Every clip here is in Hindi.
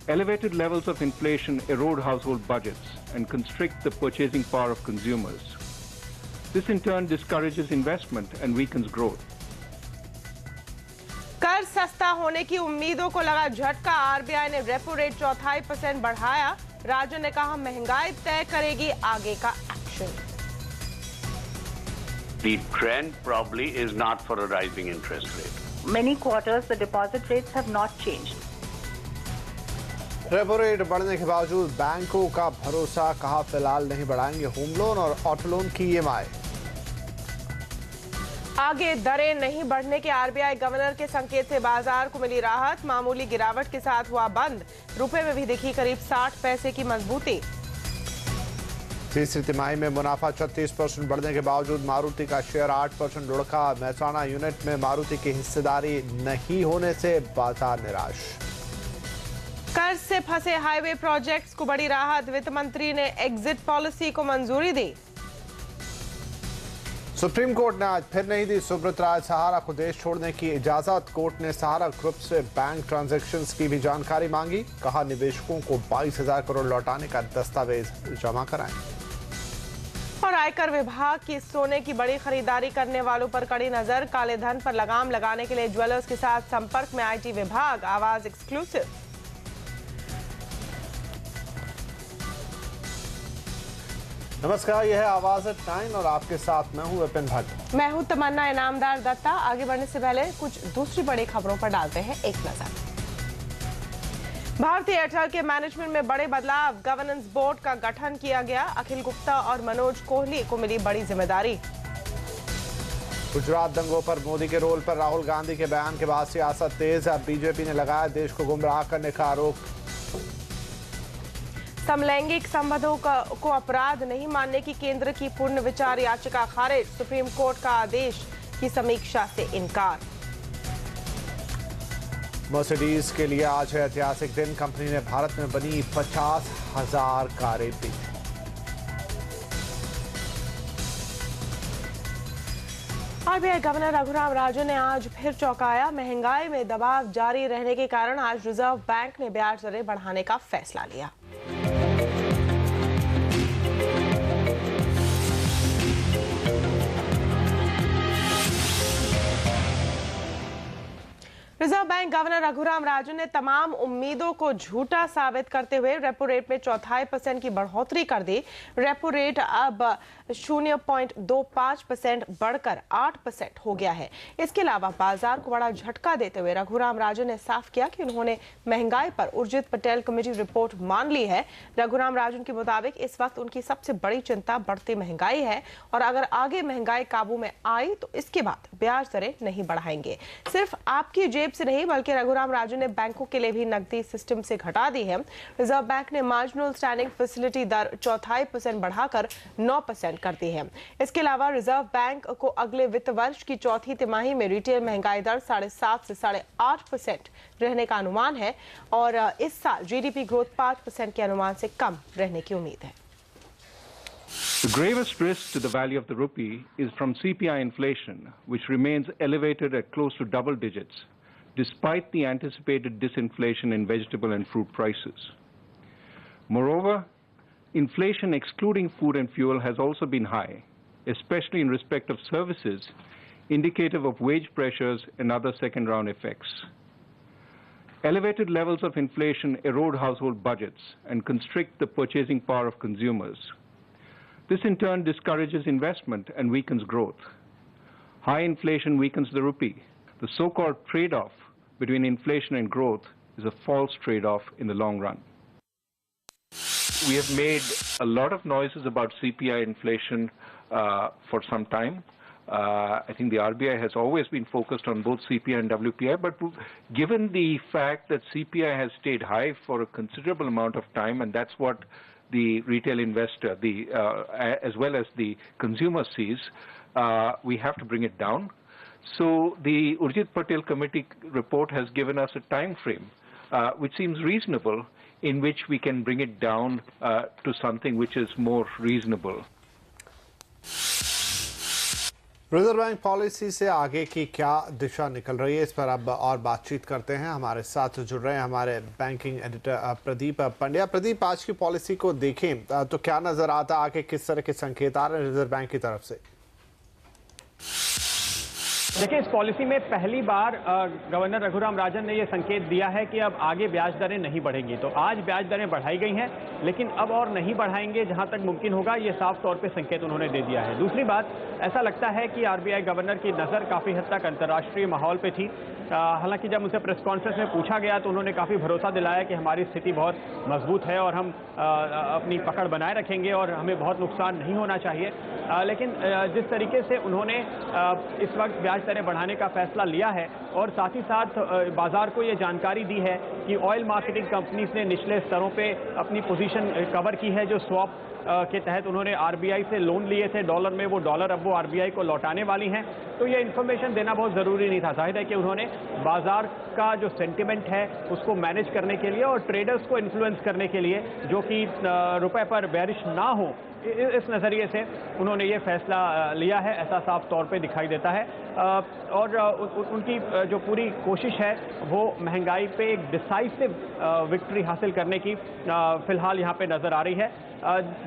Elevated levels of inflation erode household budgets and constrict the purchasing power of consumers. This in turn discourages investment and weakens growth. कर सस्ता होने की उम्मीदों को लगा झटका। आरबीआई ने रेपो रेट 0.25% बढ़ाया। राजू ने कहा महंगाई तय करेगी आगे का action. The trend probably is not for a rising interest rate. Many quarters the deposit rates have not changed. Repo rate बढ़ने के बावजूद बैंकों का भरोसा, कहा फिलहाल नहीं बढ़ाएंगे होम लोन और ऑटो लोन की ईएमआई। आगे दरें नहीं बढ़ने के आरबीआई गवर्नर के संकेत से बाजार को मिली राहत। मामूली गिरावट के साथ हुआ बंद। रुपए में भी दिखी करीब 60 पैसे की मजबूती। तीसरी तिमाही में मुनाफा 36% बढ़ने के बावजूद मारुति का शेयर 8% लुढ़का। महसाणा यूनिट में मारुति की हिस्सेदारी नहीं होने से बाजार निराश। कर्ज से फंसे हाईवे प्रोजेक्ट्स को बड़ी राहत। वित्त मंत्री ने एग्जिट पॉलिसी को मंजूरी दी। सुप्रीम कोर्ट ने आज फिर नहीं दी सुब्रत राय सहारा को देश छोड़ने की इजाजत। कोर्ट ने सहारा ग्रुप से बैंक ट्रांजैक्शंस की भी जानकारी मांगी। कहा निवेशकों को 22,000 करोड़ लौटाने का दस्तावेज जमा कराएं। और आयकर विभाग की सोने की बड़ी खरीदारी करने वालों पर कड़ी नजर। काले धन पर लगाम लगाने के लिए ज्वेलर्स के साथ संपर्क में आईटी विभाग। आवाज एक्सक्लूसिव। नमस्कार, यह है आवाज एट 9 और आपके साथ मैं हूं विपिन भट्ट। मैं हूं तमन्ना इनामदार दत्ता। आगे बढ़ने से पहले कुछ दूसरी बड़ी खबरों पर डालते हैं एक नजर। भारतीय एयरटेल के मैनेजमेंट में बड़े बदलाव। गवर्नेंस बोर्ड का गठन किया गया। अखिल गुप्ता और मनोज कोहली को मिली बड़ी जिम्मेदारी। गुजरात दंगों पर मोदी के रोल पर राहुल गांधी के बयान के बाद सियासत तेज। अब बीजेपी ने लगाया देश को गुमराह करने का आरोप। समलैंगिक संबंधों को अपराध नहीं मानने की केंद्र की पूर्ण विचार याचिका खारिज। सुप्रीम कोर्ट का आदेश की समीक्षा से इनकार। मर्सिडीज के लिए आज है ऐतिहासिक दिन। कंपनी ने भारत में बनी 50,000 कारें बेची। आरबीआई गवर्नर रघुराम राजन ने आज फिर चौंकाया। महंगाई में दबाव जारी रहने के कारण आज रिजर्व बैंक ने ब्याज दरें बढ़ाने का फैसला लिया। Reserve bank governor Raghuram Rajan ने तमाम उम्मीदों को झूठा साबित करते हुए रेपो रेट में 0.25% की बढ़ोतरी कर दी। रेपो रेट अब 0.25% बढ़कर 8% हो गया है। इसके अलावा बाजार को बड़ा झटका देते हुए रघुराम राजन ने साफ किया कि उन्होंने महंगाई पर उर्जित पटेल कमेटी रिपोर्ट मान ली है। रघुराम राजन के मुताबिक इस वक्त उनकी सबसे बड़ी चिंता बढ़ती महंगाई है और अगर आगे महंगाई काबू में आई तो इसके बाद ब्याज दरें नहीं बढ़ाएंगे। सिर्फ आपकी जेब से नहीं बल्कि रघुराम राजन ने बैंकों के लिए भी नकदी सिस्टम से घटा दी है। रिजर्व बैंक ने मार्जिनल स्टैंडिंग फैसिलिटी दर 0.25% बढ़ाकर 9% कर दी है। इसके अलावा रिजर्व बैंक को अगले वित्त वर्ष की चौथी तिमाही में रिटेल महंगाई दर 7.5 से 8.5% रहने का अनुमान है और इस साल जीडीपी ग्रोथ 5% के अनुमान से कम रहने की उम्मीद है। The gravest risk to the value of the rupee is from CPI inflation, which remains elevated at close to double digits, despite the anticipated disinflation in vegetable and fruit prices. Moreover, inflation excluding food and fuel has also been high, especially in respect of services, indicative of wage pressures and other second-round effects. Elevated levels of inflation erode household budgets and constrict the purchasing power of consumers. This in turn discourages investment and weakens growth. High inflation weakens the rupee. The so-called trade-off between inflation and growth is a false trade-off in the long run. We have made a lot of noises about CPI inflation for some time. I think the RBI has always been focused on both CPI and WPI, but given the fact that CPI has stayed high for a considerable amount of time, and that's what the retail investor, as well as the consumer sees, we have to bring it down. So the Urjit Patel Committee report has given us a time frame, which seems reasonable, in which we can bring it down to something which is more reasonable. Reserve bank policy से आगे की क्या दिशा निकल रही है, इस पर अब और बातचीत करते हैं। हमारे साथ जुड़ रहे हैं हमारे बैंकिंग एडिटर प्रदीप पंड्या। प्रदीप, आज की पॉलिसी को देखें तो क्या नजर आता, आगे किस तरह के संकेत आ रहे हैं रिजर्व बैंक की तरफ से? देखिए, इस पॉलिसी में पहली बार गवर्नर रघुराम राजन ने यह संकेत दिया है कि अब आगे ब्याज दरें नहीं बढ़ेंगी। तो आज ब्याज दरें बढ़ाई गई हैं, लेकिन अब और नहीं बढ़ाएंगे जहां तक मुमकिन होगा, ये साफ तौर पे संकेत उन्होंने दे दिया है। दूसरी बात, ऐसा लगता है कि आरबीआई गवर्नर की नज़र काफ़ी हद तक अंतर्राष्ट्रीय माहौल पे थी। हालांकि जब उनसे प्रेस कॉन्फ्रेंस में पूछा गया तो उन्होंने काफ़ी भरोसा दिलाया कि हमारी स्थिति बहुत मजबूत है और हम अपनी पकड़ बनाए रखेंगे और हमें बहुत नुकसान नहीं होना चाहिए। लेकिन जिस तरीके से उन्होंने इस वक्त ब्याज दरें बढ़ाने का फैसला लिया है और साथ ही साथ बाजार को ये जानकारी दी है कि ऑयल मार्केटिंग कंपनीज ने निचले स्तरों पे अपनी पोजीशन कवर की है, जो स्वैप के तहत उन्होंने आरबीआई से लोन लिए थे डॉलर में, वो डॉलर अब वो आरबीआई को लौटाने वाली हैं। तो ये इन्फॉर्मेशन देना बहुत ज़रूरी नहीं था। जाहिर है कि उन्होंने बाजार का जो सेंटिमेंट है उसको मैनेज करने के लिए और ट्रेडर्स को इन्फ्लुएंस करने के लिए, जो कि रुपए पर बेरिश ना हो, इस नज़रिए से उन्होंने ये फैसला लिया है, ऐसा साफ तौर पे दिखाई देता है। और उनकी जो पूरी कोशिश है वो महंगाई पे एक डिसाइसिव विक्ट्री हासिल करने की फिलहाल यहाँ पे नज़र आ रही है।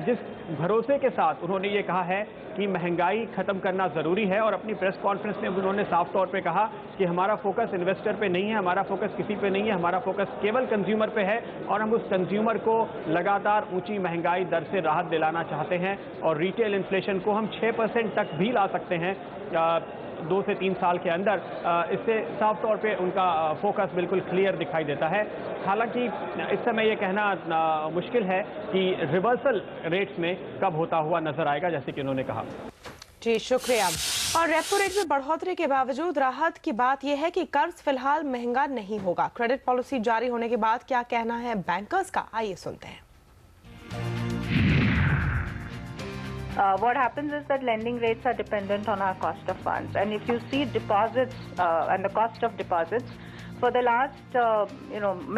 जिस भरोसे के साथ उन्होंने ये कहा है कि महंगाई खत्म करना ज़रूरी है, और अपनी प्रेस कॉन्फ्रेंस में उन्होंने साफ तौर पे कहा कि हमारा फोकस इन्वेस्टर पे नहीं है, हमारा फोकस किसी पे नहीं है, हमारा फोकस केवल कंज्यूमर पे है और हम उस कंज्यूमर को लगातार ऊंची महंगाई दर से राहत दिलाना चाहते हैं और रिटेल इन्फ्लेशन को हम 6% तक भी ला सकते हैं 2 से 3 साल के अंदर। इससे साफ तौर पे उनका फोकस बिल्कुल क्लियर दिखाई देता है। हालांकि इस समय ये कहना मुश्किल है कि रिवर्सल रेट्स में कब होता हुआ नजर आएगा, जैसे कि उन्होंने कहा। जी शुक्रिया। और रेपो रेट में बढ़ोतरी के बावजूद राहत की बात यह है कि कर्ज फिलहाल महंगा नहीं होगा। क्रेडिट पॉलिसी जारी होने के बाद क्या कहना है बैंकर्स का, आइए सुनते हैं। What happens is that lending rates are dependent on our cost of funds, and if you see deposits and the cost of deposits for the last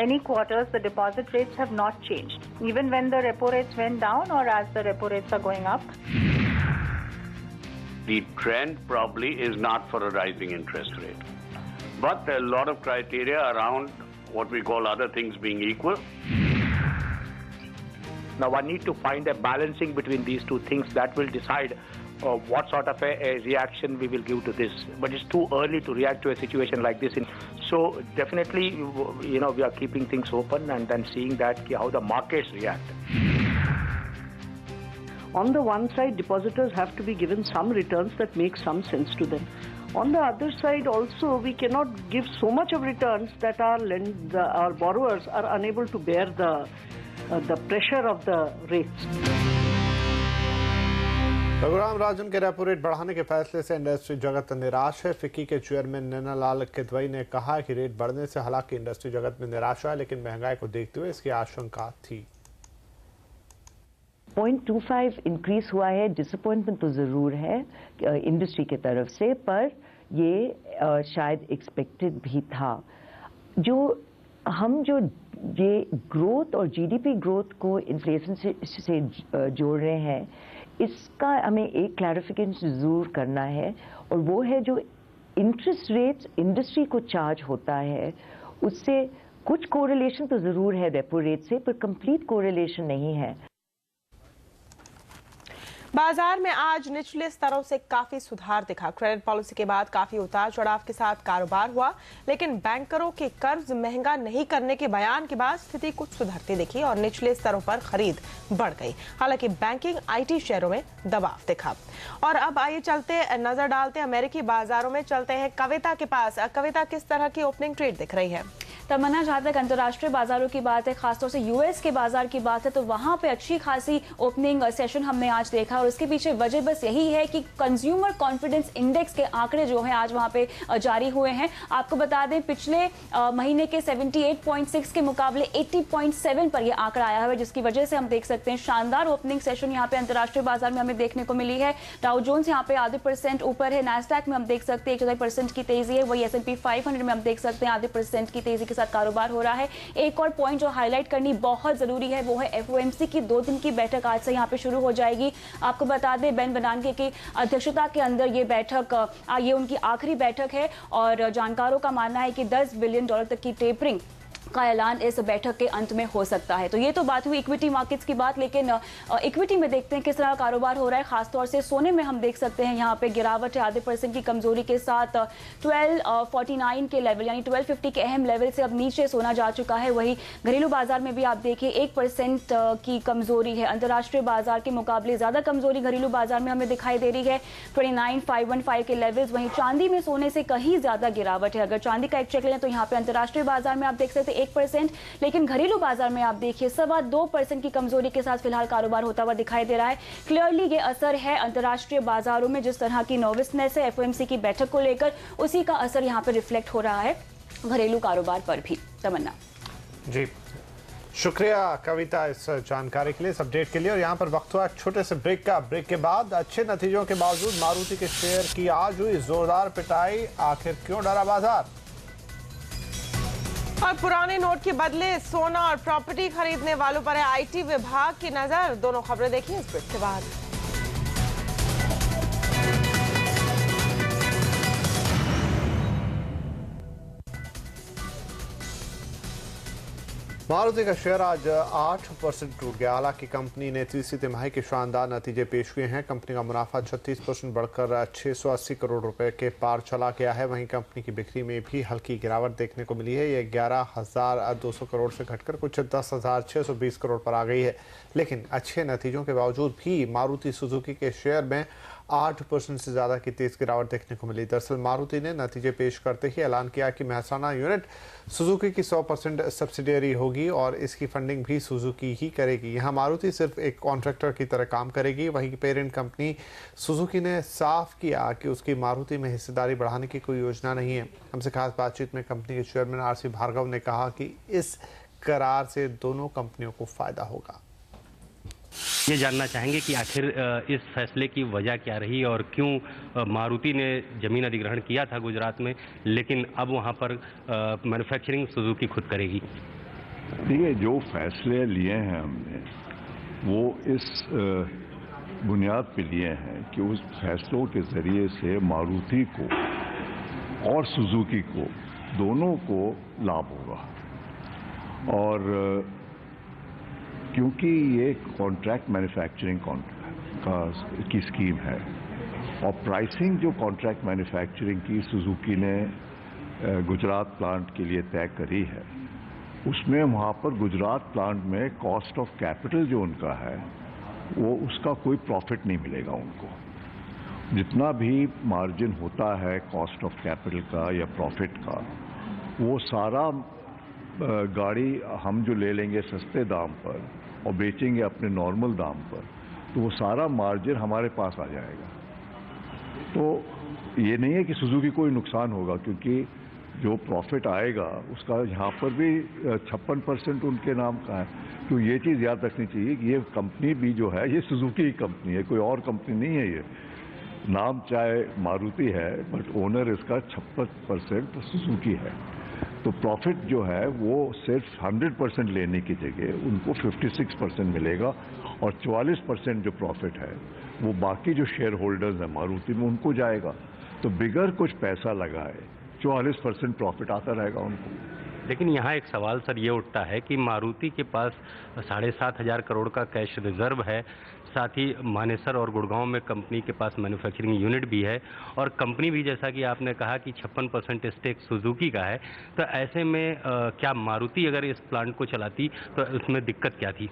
many quarters, the deposit rates have not changed, even when the repo rates went down or as the repo rates are going up. The trend probably is not for a rising interest rate, but there are a lot of criteria around what we call other things being equal. Now one need to find a balancing between these two things that will decide what sort of a reaction we will give to this. But it's too early to react to a situation like this. So definitely, we are keeping things open and then seeing that how the markets react. On the one side, depositors have to be given some returns that make some sense to them. On the other side also, we cannot give so much of returns that our borrowers are unable to bear the pressure of the rates. Raghuram Rajan के रेपो रेट बढ़ाने के फैसले से इंडस्ट्री जगत निराश है। फिक्की के चेयरमैन नैनालाल किदवई ने कहा कि रेट बढ़ने से हालांकि इंडस्ट्री जगत में निराशा है, लेकिन महंगाई को देखते हुए इसकी आशंका थी। 0.25 इंक्रीज हुआ है, डिसअपॉइंटमेंट तो ज़रूर है इंडस्ट्री की तरफ से, पर ये शायद एक्सपेक्टेड भी था। हम जो ये ग्रोथ और जीडीपी ग्रोथ को इन्फ्लेशन से जोड़ रहे हैं, इसका हमें एक क्लैरिफिकेशन ज़रूर करना है, और वो है जो इंटरेस्ट रेट्स इंडस्ट्री को चार्ज होता है उससे कुछ कोरिलेशन तो ज़रूर है रेपो रेट से, पर कंप्लीट कोरिलेशन नहीं है। बाजार में आज निचले स्तरों से काफी सुधार दिखा। क्रेडिट पॉलिसी के बाद काफी उतार चढ़ाव के साथ कारोबार हुआ, लेकिन बैंकरों के कर्ज महंगा नहीं करने के बयान के बाद स्थिति कुछ सुधरती दिखी और निचले स्तरों पर खरीद बढ़ गई। हालांकि बैंकिंग आईटी शेयरों में दबाव दिखा। और अब आइए नजर डालते अमेरिकी बाजारों में, चलते हैं कविता के पास। कविता, किस तरह की ओपनिंग ट्रेड दिख रही है? तमन्ना, जहां तक अंतर्राष्ट्रीय बाजारों की बात है, खासतौर से यूएस के बाजार की बात है, तो वहां पे अच्छी खासी ओपनिंग सेशन हमने आज देखा, और उसके पीछे वजह बस यही है कि कंज्यूमर कॉन्फिडेंस इंडेक्स के आंकड़े जो हैं आज वहां पे जारी हुए हैं। आपको बता दें, पिछले महीने के 78.6 के मुकाबले 80.7 पर यह आंकड़ा आया है, जिसकी वजह से हम देख सकते हैं शानदार ओपनिंग सेशन यहाँ पे अंतर्राष्ट्रीय बाजार में हमें देखने को मिली है। डाउ जोन्स यहाँ पे आधे % ऊपर है, नैस्डैक में हम देख सकते हैं 1% की तेजी है, वही S&P 500 में हम देख सकते हैं आधे % की तेजी के साथ कारोबार हो रहा है। एक और पॉइंट जो हाईलाइट करनी बहुत जरूरी है वो है FOMC की 2 दिन की बैठक आज से यहाँ पे शुरू हो जाएगी। आपको बता दें बेन बनानके की अध्यक्षता के अंदर ये बैठक ये उनकी आखिरी बैठक है और जानकारों का मानना है कि $10 बिलियन तक की टेपरिंग का ऐलान इस बैठक के अंत में हो सकता है। तो ये तो बात हुई इक्विटी मार्केट्स की बात, लेकिन इक्विटी में देखते हैं किस तरह कारोबार हो रहा है। खासतौर से सोने में हम देख सकते हैं यहाँ पे गिरावट है, %0.5% की कमजोरी के साथ 1249 के लेवल यानी 1250 के अहम लेवल से अब नीचे सोना जा चुका है। वही घरेलू बाजार में भी आप देखिए 1% की कमजोरी है। अंतर्राष्ट्रीय बाजार के मुकाबले ज्यादा कमजोरी घरेलू बाजार में हमें दिखाई दे रही है, 29515 के लेवल्स। वहीं चांदी में सोने से कहीं ज्यादा गिरावट है। अगर चांदी का एक चेक लें तो यहाँ पे अंतर्राष्ट्रीय बाजार में आप देख सकते हैं 1%, लेकिन घरेलू बाजार में आप देखिए 2.25% की कमजोरी के साथ फिलहाल कारोबार होता हुआ दिखाई दे रहा है। क्लियरली ये असर है अंतर्राष्ट्रीय बाजारों में, जिस तरह की नर्वसनेस है FOMC की बैठक को लेकर, उसी का असर यहाँ पर रिफ्लेक्ट हो रहा है घरेलू कारोबार पर भी। तमन्ना जी, शुक्रिया कविता इस जानकारी के लिए, इस अपडेट के लिए। और यहाँ पर वक्त हुआ छोटे से ब्रेक का। ब्रेक के बाद अच्छे नतीजों के बावजूद मारुति के शेयर की आज हुई जोरदार पिटाई। आखिर क्यों डरा बाजार? और पुराने नोट के बदले सोना और प्रॉपर्टी खरीदने वालों पर है IT विभाग की नजर। दोनों खबरें देखिए इस ब्रेक के बाद। मारुति का शेयर आज 8% टूट गया। हालांकि कंपनी ने तीसरी तिमाही के शानदार नतीजे पेश किए हैं। कंपनी का मुनाफा 36% बढ़कर 680 करोड़ रुपए के पार चला गया है। वहीं कंपनी की बिक्री में भी हल्की गिरावट देखने को मिली है। ये 11,200 करोड़ से घटकर कुछ 10,620 करोड़ पर आ गई है। लेकिन अच्छे नतीजों के बावजूद भी मारुति सुजुकी के शेयर में 8% से ज़्यादा की तेज गिरावट देखने को मिली। दरअसल मारुति ने नतीजे पेश करते ही ऐलान किया कि मेहसाना यूनिट सुजुकी की 100% सब्सिडियरी होगी और इसकी फंडिंग भी सुजुकी ही करेगी। यहाँ मारुति सिर्फ एक कॉन्ट्रैक्टर की तरह काम करेगी। वहीं पेरेंट कंपनी सुजुकी ने साफ किया कि उसकी मारुति में हिस्सेदारी बढ़ाने की कोई योजना नहीं है। हमसे खास बातचीत में कंपनी के चेयरमैन RC भार्गव ने कहा कि इस करार से दोनों कंपनियों को फायदा होगा। ये जानना चाहेंगे कि आखिर इस फैसले की वजह क्या रही और क्यों मारुति ने जमीन अधिग्रहण किया था गुजरात में, लेकिन अब वहाँ पर मैन्युफैक्चरिंग सुजुकी खुद करेगी। देखिए, जो फैसले लिए हैं हमने वो इस बुनियाद पे लिए हैं कि उस फैसलों के जरिए से मारुति को और सुजुकी को दोनों को लाभ होगा। और क्योंकि ये कॉन्ट्रैक्ट मैन्युफैक्चरिंग की स्कीम है और प्राइसिंग जो कॉन्ट्रैक्ट मैन्युफैक्चरिंग की सुजुकी ने गुजरात प्लांट के लिए तय करी है, उसमें वहाँ पर गुजरात प्लांट में कॉस्ट ऑफ कैपिटल जो उनका है वो उसका कोई प्रॉफिट नहीं मिलेगा उनको। जितना भी मार्जिन होता है कॉस्ट ऑफ कैपिटल का या प्रॉफिट का, वो सारा गाड़ी हम जो ले लेंगे सस्ते दाम पर और बेचेंगे अपने नॉर्मल दाम पर, तो वो सारा मार्जिन हमारे पास आ जाएगा। तो ये नहीं है कि सुजुकी कोई नुकसान होगा, क्योंकि जो प्रॉफिट आएगा उसका यहाँ पर भी 56% उनके नाम का है। तो ये चीज़ याद रखनी चाहिए कि ये कंपनी भी जो है ये सुजुकी की कंपनी है, कोई और कंपनी नहीं है। ये नाम चाहे मारुति है बट ओनर इसका 56% सुजुकी है। तो प्रॉफिट जो है वो सिर्फ 100% लेने की जगह उनको 56% मिलेगा और 44% जो प्रॉफिट है वो बाकी जो शेयर होल्डर्स हैं मारुति में उनको जाएगा। तो बिगर कुछ पैसा लगाए 44% प्रॉफिट आता रहेगा उनको। लेकिन यहाँ एक सवाल सर ये उठता है कि मारुति के पास 7,500 करोड़ का कैश रिजर्व है, साथ ही मानेसर और गुड़गांव में कंपनी के पास मैन्युफैक्चरिंग यूनिट भी है और कंपनी भी जैसा कि आपने कहा कि 56% स्टेक सुजुकी का है। तो ऐसे में क्या मारुति अगर इस प्लांट को चलाती तो उसमें दिक्कत क्या थी?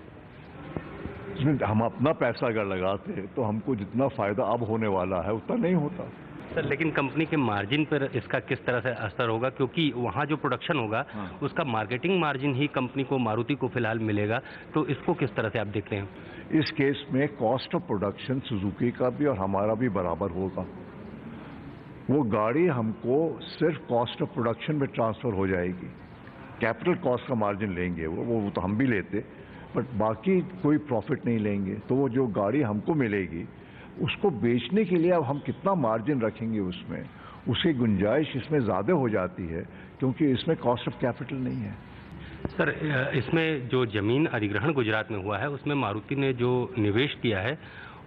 इसमें हम अपना पैसा अगर लगाते तो हमको जितना फायदा अब होने वाला है उतना नहीं होता सर। लेकिन कंपनी के मार्जिन पर इसका किस तरह से असर होगा, क्योंकि वहाँ जो प्रोडक्शन होगा उसका मार्केटिंग मार्जिन ही कंपनी को मारुति को फिलहाल मिलेगा, तो इसको किस तरह से आप देखते हैं? इस केस में कॉस्ट ऑफ प्रोडक्शन सुजुकी का भी और हमारा भी बराबर होगा। वो गाड़ी हमको सिर्फ कॉस्ट ऑफ प्रोडक्शन में ट्रांसफर हो जाएगी। कैपिटल कॉस्ट का मार्जिन लेंगे वो तो हम भी लेते, बट बाकी कोई प्रॉफिट नहीं लेंगे। तो वो जो गाड़ी हमको मिलेगी उसको बेचने के लिए अब हम कितना मार्जिन रखेंगे उसमें, उसकी गुंजाइश इसमें ज़्यादा हो जाती है क्योंकि इसमें कॉस्ट ऑफ कैपिटल नहीं है। सर, इसमें जो जमीन अधिग्रहण गुजरात में हुआ है उसमें मारुति ने जो निवेश किया है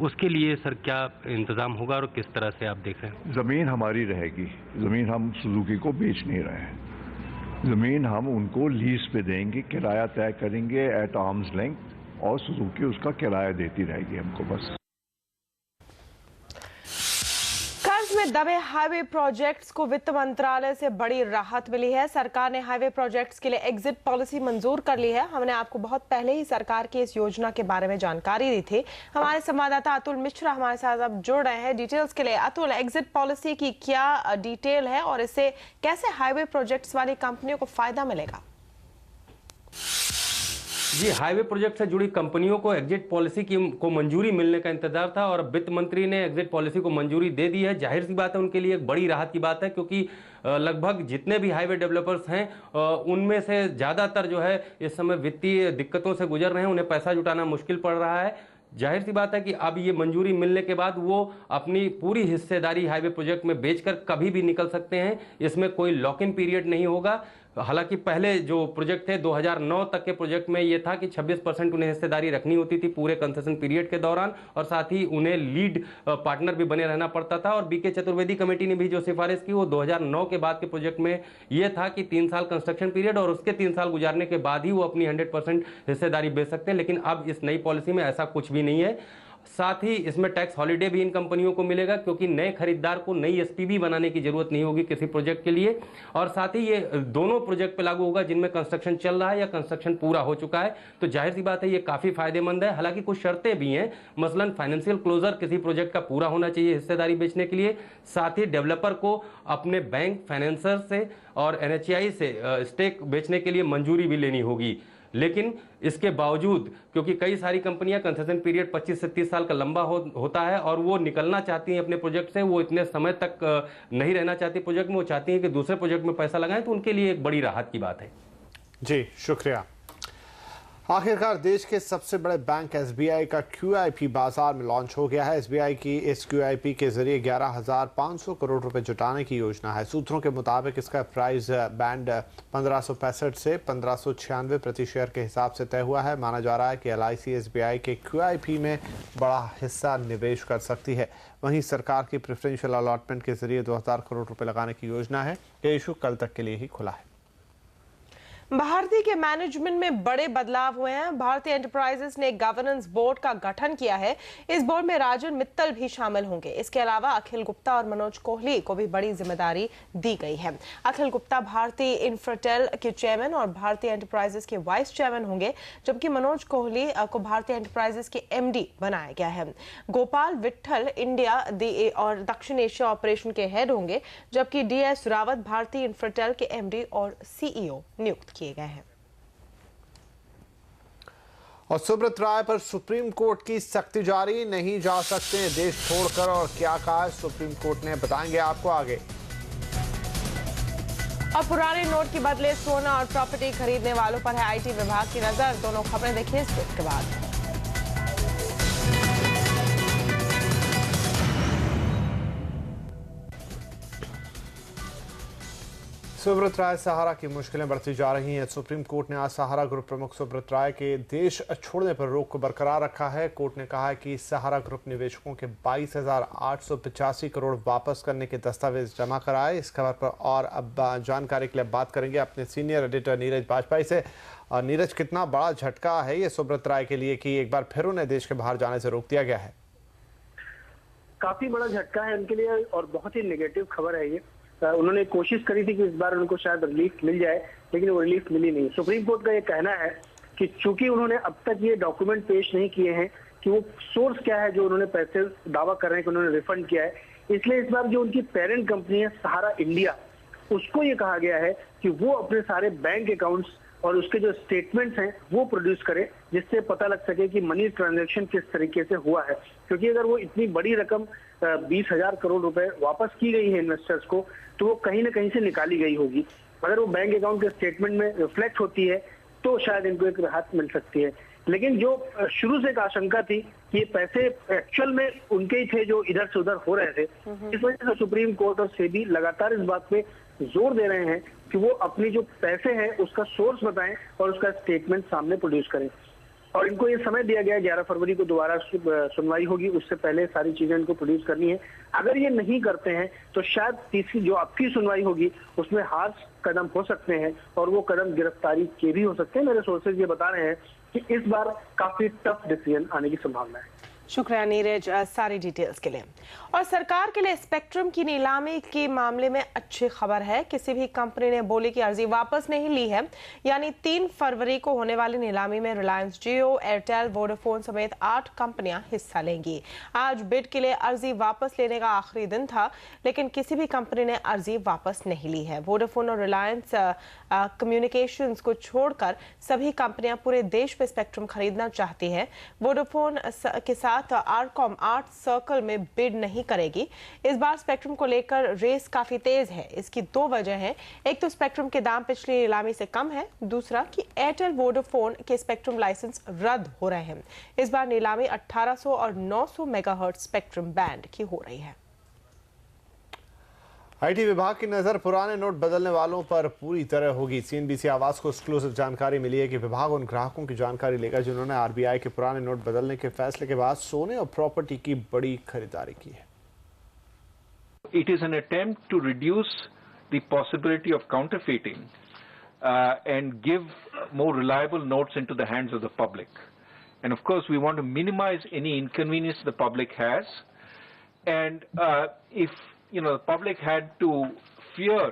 उसके लिए सर क्या इंतजाम होगा और किस तरह से आप देख रहे हैं? जमीन हमारी रहेगी, जमीन हम सुजुकी को बेच नहीं रहे हैं, जमीन हम उनको लीज पे देंगे, किराया तय करेंगे एट आर्म्स लेंथ और सुजुकी उसका किराया देती रहेगी हमको बस। कर्ज में दबे हाईवे प्रोजेक्ट्स को वित्त मंत्रालय से बड़ी राहत मिली है। सरकार ने हाईवे प्रोजेक्ट्स के लिए एग्जिट पॉलिसी मंजूर कर ली है। हमने आपको बहुत पहले ही सरकार की इस योजना के बारे में जानकारी दी थी। हमारे संवाददाता अतुल मिश्रा हमारे साथ अब जुड़ रहे हैं डिटेल्स के लिए। अतुल, एग्जिट पॉलिसी की क्या डिटेल है और इससे कैसे हाईवे प्रोजेक्ट्स वाली कंपनियों को फायदा मिलेगा? जी, हाईवे प्रोजेक्ट से जुड़ी कंपनियों को एग्जिट पॉलिसी को मंजूरी मिलने का इंतजार था और वित्त मंत्री ने एग्जिट पॉलिसी को मंजूरी दे दी है। जाहिर सी बात है उनके लिए एक बड़ी राहत की बात है, क्योंकि लगभग जितने भी हाईवे डेवलपर्स हैं उनमें से ज़्यादातर जो है इस समय वित्तीय दिक्कतों से गुजर रहे हैं, उन्हें पैसा जुटाना मुश्किल पड़ रहा है। जाहिर सी बात है कि अब ये मंजूरी मिलने के बाद वो अपनी पूरी हिस्सेदारी हाईवे प्रोजेक्ट में बेचकर कभी भी निकल सकते हैं। इसमें कोई लॉक इन पीरियड नहीं होगा। हालांकि पहले जो प्रोजेक्ट थे 2009 तक के प्रोजेक्ट में ये था कि 26% उन्हें हिस्सेदारी रखनी होती थी पूरे कंसेशन पीरियड के दौरान और साथ ही उन्हें लीड पार्टनर भी बने रहना पड़ता था। और बीके चतुर्वेदी कमेटी ने भी जो सिफारिश की वो 2009 के बाद के प्रोजेक्ट में ये था कि 3 साल कंस्ट्रक्शन पीरियड और उसके 3 साल गुजारने के बाद ही वो अपनी 100% हिस्सेदारी बेच सकते हैं। लेकिन अब इस नई पॉलिसी में ऐसा कुछ भी नहीं है। साथ ही इसमें टैक्स हॉलिडे भी इन कंपनियों को मिलेगा, क्योंकि नए खरीदार को नई एसपीवी बनाने की जरूरत नहीं होगी किसी प्रोजेक्ट के लिए। और साथ ही ये दोनों प्रोजेक्ट पे लागू होगा जिनमें कंस्ट्रक्शन चल रहा है या कंस्ट्रक्शन पूरा हो चुका है। तो जाहिर सी बात है ये काफी फायदेमंद है। हालांकि कुछ शर्तें भी हैं, मसलन फाइनेंशियल क्लोजर किसी प्रोजेक्ट का पूरा होना चाहिए हिस्सेदारी बेचने के लिए। साथ ही डेवलपर को अपने बैंक, फाइनेंसर से और NHAI से स्टेक बेचने के लिए मंजूरी भी लेनी होगी। लेकिन इसके बावजूद, क्योंकि कई सारी कंपनियां कंसेशन पीरियड 25 से 30 साल का लंबा होता है और वो निकलना चाहती हैं अपने प्रोजेक्ट से, वो इतने समय तक नहीं रहना चाहती प्रोजेक्ट में, वो चाहती हैं कि दूसरे प्रोजेक्ट में पैसा लगाएं, तो उनके लिए एक बड़ी राहत की बात है। जी शुक्रिया। आखिरकार देश के सबसे बड़े बैंक SBI का QIP बाजार में लॉन्च हो गया है। SBI की इस QIP के जरिए 11,500 करोड़ रुपए जुटाने की योजना है। सूत्रों के मुताबिक इसका प्राइस बैंड 1565 से 1596 प्रति शेयर के हिसाब से तय हुआ है। माना जा रहा है कि LIC SBI के QIP में बड़ा हिस्सा निवेश कर सकती है। वहीं सरकार की प्रेफरेंशियल अलॉटमेंट के जरिए 2000 करोड़ रुपए लगाने की योजना है। ये इशू कल तक के लिए ही खुला है। भारती के मैनेजमेंट में बड़े बदलाव हुए हैं। भारती एंटरप्राइजेस ने एक गवर्नेंस बोर्ड का गठन किया है। इस बोर्ड में राजन मित्तल भी शामिल होंगे। इसके अलावा अखिल गुप्ता और मनोज कोहली को भी बड़ी जिम्मेदारी दी गई है। अखिल गुप्ता भारती इंफ्राटेल के चेयरमैन और भारती एंटरप्राइजेस के वाइस चेयरमैन होंगे, जबकि मनोज कोहली को भारती एंटरप्राइजेस के MD बनाया गया है। गोपाल विट्ठल इंडिया और दक्षिण एशिया ऑपरेशन के हेड होंगे, जबकि DS रावत भारती इंफ्राटेल के MD और CEO नियुक्त किए गए हैं। और सुब्रत राय पर सुप्रीम कोर्ट की सख्ती जारी, नहीं जा सकते देश छोड़कर। और क्या कहा सुप्रीम कोर्ट ने, बताएंगे आपको आगे। और पुराने नोट के बदले सोना और प्रॉपर्टी खरीदने वालों पर है IT विभाग की नजर। दोनों खबरें देखिए इस ब्रेक के बाद। सुब्रत राय सहारा की मुश्किलें बढ़ती जा रही हैं। सुप्रीम कोर्ट ने आज सहारा ग्रुप प्रमुख सुब्रत राय के देश छोड़ने पर रोक को बरकरार रखा है। कोर्ट ने कहा है कि सहारा ग्रुप निवेशकों के 22,885 करोड़ वापस करने के दस्तावेज जमा कराए। इस खबर पर और अब जानकारी के लिए बात करेंगे अपने सीनियर एडिटर नीरज बाजपेयी से। नीरज, कितना बड़ा झटका है ये सुब्रत राय के लिए कि एक बार फिर उन्हें देश के बाहर जाने से रोक दिया गया है? काफी बड़ा झटका है उनके लिए और बहुत ही नेगेटिव खबर है ये। उन्होंने कोशिश करी थी कि इस बार उनको शायद रिलीफ मिल जाए, लेकिन वो रिलीफ मिली नहीं। सुप्रीम कोर्ट का ये कहना है कि चूंकि उन्होंने अब तक ये डॉक्यूमेंट पेश नहीं किए हैं कि वो सोर्स क्या है जो उन्होंने पैसे दावा कर रहे हैं कि उन्होंने रिफंड किया है, इसलिए इस बार जो उनकी पेरेंट कंपनी है सहारा इंडिया, उसको ये कहा गया है कि वो अपने सारे बैंक अकाउंट्स और उसके जो स्टेटमेंट्स हैं वो प्रोड्यूस करे, जिससे पता लग सके कि मनी ट्रांजैक्शन किस तरीके से हुआ है। क्योंकि अगर वो इतनी बड़ी रकम 20,000 करोड़ रुपए वापस की गई है इन्वेस्टर्स को, तो वो कहीं ना कहीं से निकाली गई होगी। अगर वो बैंक अकाउंट के स्टेटमेंट में रिफ्लेक्ट होती है तो शायद इनको एक राहत मिल सकती है। लेकिन जो शुरू से एक आशंका थी कि ये पैसे एक्चुअल में उनके ही थे जो इधर से उधर हो रहे थे, इस वजह से सुप्रीम कोर्ट और सेबी लगातार इस बात पे जोर दे रहे हैं कि वो अपनी जो पैसे हैं उसका सोर्स बताएं और उसका स्टेटमेंट सामने प्रोड्यूस करें। और इनको ये समय दिया गया है, 11 फरवरी को दोबारा सुनवाई होगी, उससे पहले सारी चीजें इनको प्रोड्यूस करनी है। अगर ये नहीं करते हैं तो शायद तीसरी जो अब की सुनवाई होगी उसमें हार्श कदम हो सकते हैं और वो कदम गिरफ्तारी के भी हो सकते हैं। मेरे सोर्सेज ये बता रहे हैं कि इस बार काफी टफ डिसीजन आने की संभावना है। शुक्रिया नीरज सारी डिटेल्स के लिए। और सरकार के लिए स्पेक्ट्रम की नीलामी के मामले में अच्छी खबर है, किसी भी कंपनी ने बोली की अर्जी वापस नहीं ली है। यानी 3 फरवरी को होने वाली नीलामी में रिलायंस जियो, एयरटेल, वोडाफोन समेत 8 कंपनियां हिस्सा लेंगी। आज बिड के लिए अर्जी वापस लेने का आखिरी दिन था, लेकिन किसी भी कंपनी ने अर्जी वापस नहीं ली है। वोडाफोन और रिलायंस कम्युनिकेशंस को छोड़कर सभी कंपनियां पूरे देश में स्पेक्ट्रम खरीदना चाहती है। वोडाफोन के साथ आरकॉम 8 सर्कल में बिड नहीं करेगी। इस बार स्पेक्ट्रम को लेकर रेस काफी तेज है। इसकी 2 वजह हैं। एक तो स्पेक्ट्रम के दाम पिछली नीलामी से कम है, दूसरा कि एयरटेल वोडाफोन के स्पेक्ट्रम लाइसेंस रद्द हो रहे हैं। इस बार नीलामी 1800 और 900 मेगाहर्ट्ज स्पेक्ट्रम बैंड की हो रही है। आईटी विभाग की नजर पुराने नोट बदलने वालों पर पूरी तरह होगी। सीएनबीसी आवाज को एक्सक्लूसिव जानकारी मिली है कि विभाग उन ग्राहकों की जानकारी लेगा जिन्होंने आरबीआई के पुराने नोट बदलने के फैसले के बाद सोने और प्रॉपर्टी की बड़ी खरीदारी की है। It is an attempt to reduce the possibility of counterfeiting and give more reliable notes into the hands of the public. And of course, we want to minimize any inconvenience the public has. And if the public had to fear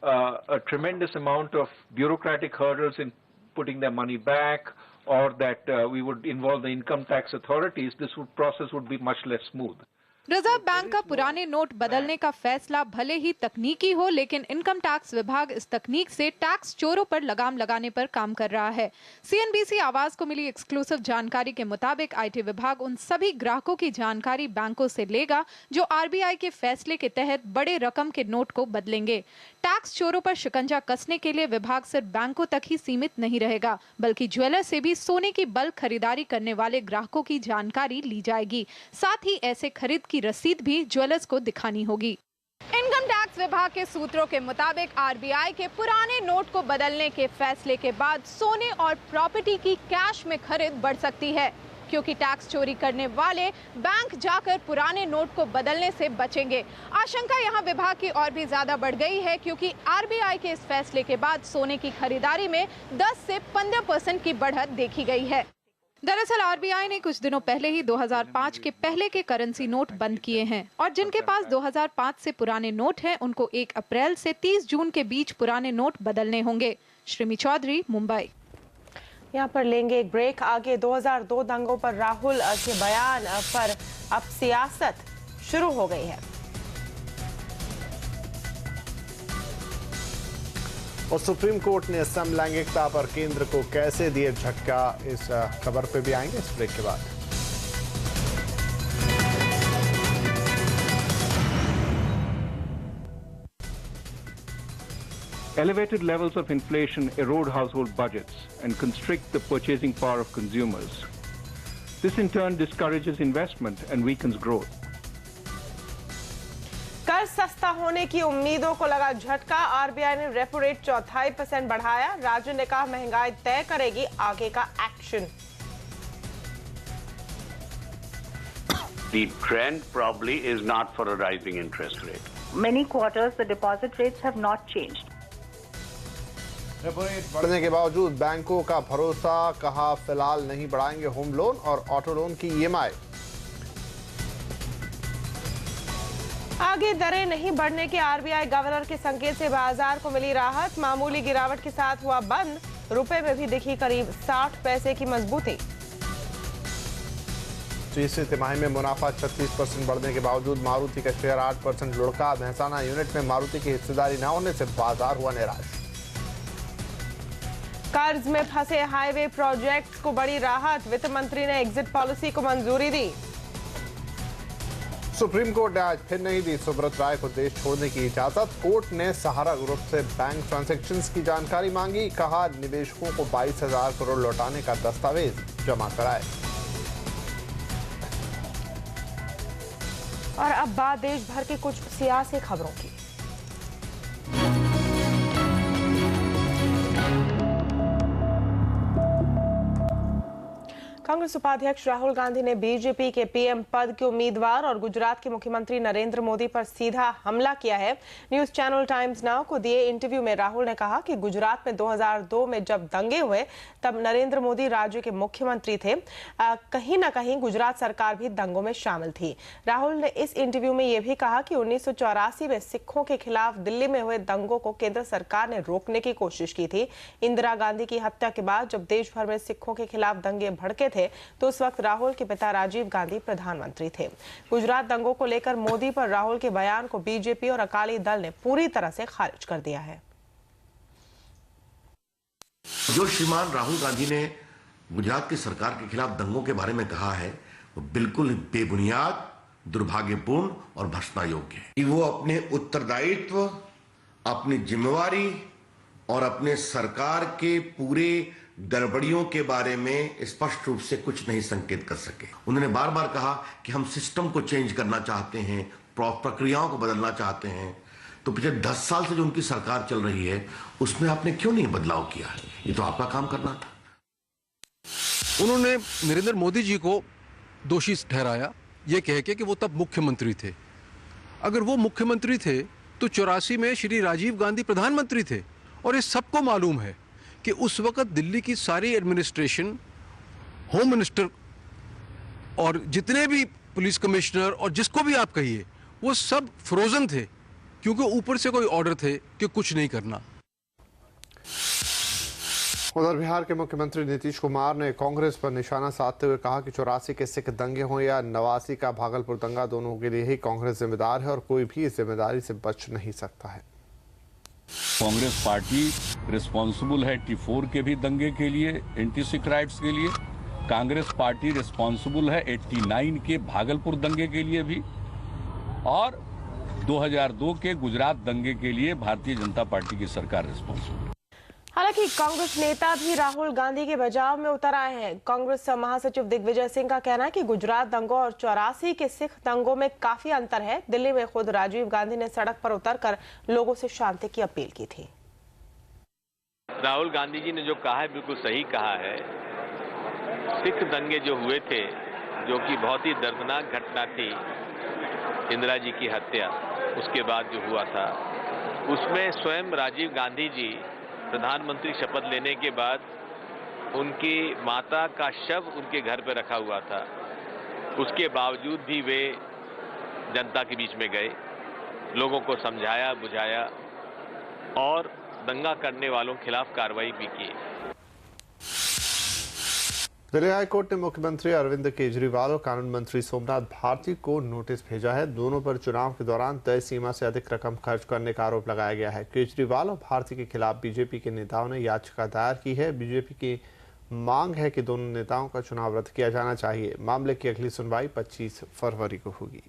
a tremendous amount of bureaucratic hurdles in putting their money back, or that we would involve the income tax authorities, this process would be much less smooth. Reserve bank का पुराने नोट बदलने का फैसला भले ही तकनीकी हो, लेकिन इनकम टैक्स विभाग इस तकनीक से टैक्स चोरों पर लगाम लगाने पर काम कर रहा है। सीएनबीसी आवाज को मिली एक्सक्लूसिव जानकारी के मुताबिक आईटी विभाग उन सभी ग्राहकों की जानकारी बैंकों से लेगा जो आरबीआई के फैसले के तहत बड़े रकम के नोट को बदलेंगे। टैक्स चोरों पर शिकंजा कसने के लिए विभाग सिर्फ बैंकों तक ही सीमित नहीं रहेगा, बल्कि ज्वेलर से भी सोने की बल्क खरीदारी करने वाले ग्राहकों की जानकारी ली जाएगी। साथ ही ऐसे खरीद की रसीद भी ज्वेलर्स को दिखानी होगी। इनकम टैक्स विभाग के सूत्रों के मुताबिक आरबीआई के पुराने नोट को बदलने के फैसले के बाद सोने और प्रॉपर्टी की कैश में खरीद बढ़ सकती है, क्योंकि टैक्स चोरी करने वाले बैंक जाकर पुराने नोट को बदलने से बचेंगे। आशंका यहां विभाग की और भी ज्यादा बढ़ गई है, क्योंकि आरबीआई के इस फैसले के बाद सोने की खरीदारी में 10 से 15% की बढ़त देखी गई है। दरअसल आरबीआई ने कुछ दिनों पहले ही 2005 के पहले के करेंसी नोट बंद किए हैं और जिनके पास 2005 से पुराने नोट हैं, उनको 1 अप्रैल से 30 जून के बीच पुराने नोट बदलने होंगे। श्रीमी चौधरी, मुंबई। यहाँ पर लेंगे एक ब्रेक। आगे 2002 दंगों पर राहुल के बयान पर अब सियासत शुरू हो गई है। और सुप्रीम कोर्ट ने समलैंगिकता पर केंद्र को कैसे दिए झटका, इस खबर पे भी आएंगे इस ब्रेक के बाद। Elevated levels of inflation erode household budgets and constrict the purchasing power of consumers. This in turn discourages investment and weakens growth. कर्ज सस्ता होने की उम्मीदों को लगा झटका। आरबीआई ने रेपो रेट 0.25% बढ़ाया। राजू ने कहा महंगाई तय करेगी आगे का action. The trend probably is not for a rising interest rate. Many quarters the deposit rates have not changed. Repo rate बढ़ने के बावजूद बैंकों का भरोसा, कहा फिलहाल नहीं बढ़ाएंगे होम लोन और ऑटो लोन की ईएमआई। आगे दरें नहीं बढ़ने के आरबीआई गवर्नर के संकेत से बाजार को मिली राहत। मामूली गिरावट के साथ हुआ बंद। रुपए में भी दिखी करीब 60 पैसे की मजबूती। तीसरी तिमाही में मुनाफा 36% बढ़ने के बावजूद मारुति का शेयर 8% लुढ़का। मेहसाना यूनिट में मारुति की हिस्सेदारी न होने से बाजार हुआ निराश। कर्ज में फंसे हाईवे प्रोजेक्ट्स को बड़ी राहत। वित्त मंत्री ने एग्जिट पॉलिसी को मंजूरी दी। सुप्रीम कोर्ट ने आज फिर नहीं दी सुब्रत राय को देश छोड़ने की इजाजत। कोर्ट ने सहारा ग्रुप से बैंक ट्रांजैक्शंस की जानकारी मांगी। कहा निवेशकों को 22,000 करोड़ लौटाने का दस्तावेज जमा कराए। और अब बात देश भर के कुछ सियासी खबरों की। कांग्रेस उपाध्यक्ष राहुल गांधी ने बीजेपी के पीएम पद के उम्मीदवार और गुजरात के मुख्यमंत्री नरेंद्र मोदी पर सीधा हमला किया है। न्यूज चैनल टाइम्स नाउ को दिए इंटरव्यू में राहुल ने कहा कि गुजरात में 2002 में जब दंगे हुए तब नरेंद्र मोदी राज्य के मुख्यमंत्री थे। कहीं न कहीं गुजरात सरकार भी दंगों में शामिल थी। राहुल ने इस इंटरव्यू में यह भी कहा कि 1984 में सिखों के खिलाफ दिल्ली में हुए दंगों को केंद्र सरकार ने रोकने की कोशिश की थी। इंदिरा गांधी की हत्या के बाद जब देश भर में सिखों के खिलाफ दंगे भड़के थे तो उस वक्त राहुल के पिता राजीव गांधी प्रधानमंत्री थे। गुजरात दंगों को लेकर मोदी पर राहुल के बयान को बीजेपी और अकाली दल ने पूरी तरह से खारिज कर दिया है। जो श्रीमान राहुल गांधी ने गुजरात की सरकार के खिलाफ दंगों के बारे में कहा है वो बिल्कुल बेबुनियाद, दुर्भाग्यपूर्ण और भर्त्सना योग्य है। वो अपने उत्तरदायित्व, अपनी जिम्मेवारी और अपने सरकार के पूरे गड़बड़ियों के बारे में स्पष्ट रूप से कुछ नहीं संकेत कर सके। उन्होंने बार बार कहा कि हम सिस्टम को चेंज करना चाहते हैं, प्रक्रियाओं को बदलना चाहते हैं। तो पिछले 10 साल से जो उनकी सरकार चल रही है उसमें आपने क्यों नहीं बदलाव किया है? ये तो आपका काम करना था। उन्होंने नरेंद्र मोदी जी को दोषी ठहराया ये कह के कि वो तब मुख्यमंत्री थे। अगर वो मुख्यमंत्री थे तो 84 में श्री राजीव गांधी प्रधानमंत्री थे और ये सबको मालूम है कि उस वक्त दिल्ली की सारी एडमिनिस्ट्रेशन, होम मिनिस्टर और जितने भी पुलिस कमिश्नर और जिसको भी आप कहिए वो सब फ्रोजन थे क्योंकि ऊपर से कोई ऑर्डर थे कि कुछ नहीं करना। उधर बिहार के मुख्यमंत्री नीतीश कुमार ने कांग्रेस पर निशाना साधते हुए कहा कि 84 के सिख दंगे हों या 89 का भागलपुर दंगा, दोनों के लिए ही कांग्रेस जिम्मेदार है और कोई भी इस जिम्मेदारी से बच नहीं सकता है। कांग्रेस पार्टी रिस्पॉन्सिबल है T4 के भी दंगे के लिए, एंटी सिख राइट्स के लिए। कांग्रेस पार्टी रिस्पॉन्सिबल है 89 के भागलपुर दंगे के लिए भी और 2002 के गुजरात दंगे के लिए भारतीय जनता पार्टी की सरकार रिस्पॉन्सिबल। हालांकि कांग्रेस नेता भी राहुल गांधी के बचाव में उतर आए हैं। कांग्रेस महासचिव दिग्विजय सिंह का कहना है कि गुजरात दंगों और 84 के सिख दंगों में काफी अंतर है। दिल्ली में खुद राजीव गांधी ने सड़क पर उतरकर लोगों से शांति की अपील की थी। राहुल गांधी जी ने जो कहा है बिल्कुल सही कहा है। सिख दंगे जो हुए थे, जो कि बहुत ही दर्दनाक घटना थी, इंदिरा जी की हत्या उसके बाद जो हुआ था, उसमें स्वयं राजीव गांधी जी प्रधानमंत्री शपथ लेने के बाद उनकी माता का शव उनके घर पर रखा हुआ था। उसके बावजूद भी वे जनता के बीच में गए, लोगों को समझाया, बुझाया और दंगा करने वालों के खिलाफ कार्रवाई भी की। दिल्ली हाईकोर्ट ने मुख्यमंत्री अरविंद केजरीवाल और कानून मंत्री सोमनाथ भारती को नोटिस भेजा है। दोनों पर चुनाव के दौरान तय सीमा से अधिक रकम खर्च करने का आरोप लगाया गया है। केजरीवाल और भारती के खिलाफ बीजेपी के नेताओं ने याचिका दायर की है। बीजेपी की मांग है कि दोनों नेताओं का चुनाव रद्द किया जाना चाहिए। मामले की अगली सुनवाई 25 फरवरी को होगी।